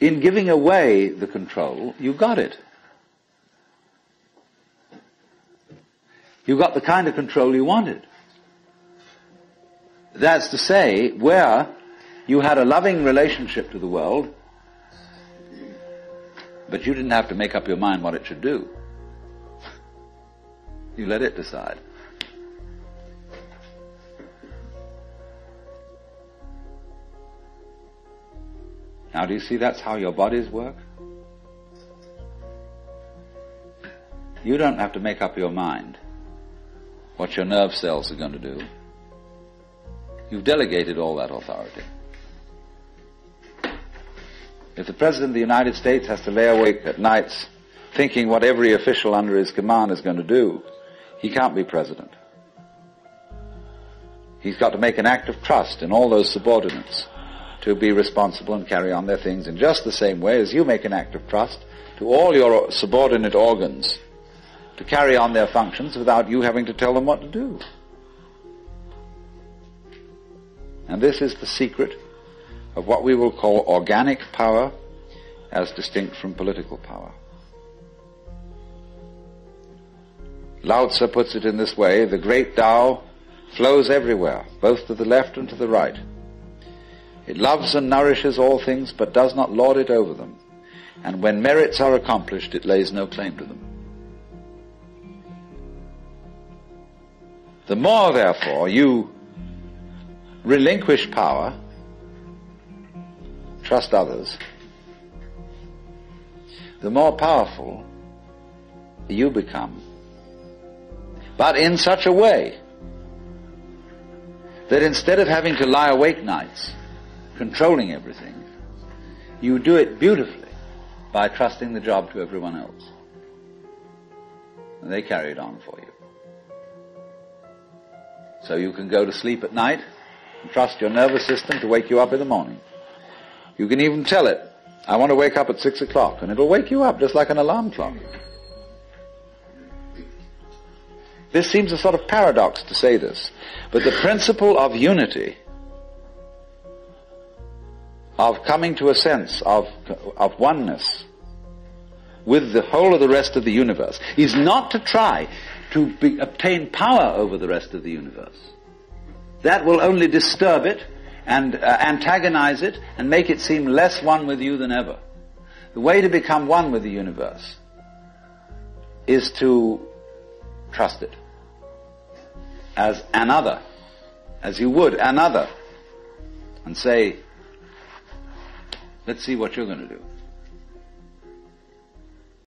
in giving away the control, you got it. You got the kind of control you wanted. That's to say, where you had a loving relationship to the world, but you didn't have to make up your mind what it should do. You let it decide. Now, do you see that's how your bodies work? You don't have to make up your mind what your nerve cells are going to do. You've delegated all that authority. If the President of the United States has to lay awake at nights thinking what every official under his command is going to do, he can't be president. He's got to make an act of trust in all those subordinates to be responsible and carry on their things in just the same way as you make an act of trust to all your subordinate organs to carry on their functions without you having to tell them what to do. And this is the secret of what we will call organic power as distinct from political power. Lao Tzu puts it in this way: the great Tao flows everywhere, both to the left and to the right. It loves and nourishes all things, but does not lord it over them. And when merits are accomplished, it lays no claim to them. The more, therefore, you relinquish power, trust others, the more powerful you become. But in such a way that instead of having to lie awake nights controlling everything, you do it beautifully by trusting the job to everyone else. And they carry it on for you. So you can go to sleep at night and trust your nervous system to wake you up in the morning. You can even tell it, I want to wake up at 6 o'clock, and it'll wake you up just like an alarm clock. This seems a sort of paradox to say this, but the principle of unity, of coming to a sense of oneness with the whole of the rest of the universe, is not to try to obtain power over the rest of the universe. That will only disturb it and antagonize it and make it seem less one with you than ever. The way to become one with the universe is to trust it as another, as you would another, and say, let's see what you're going to do.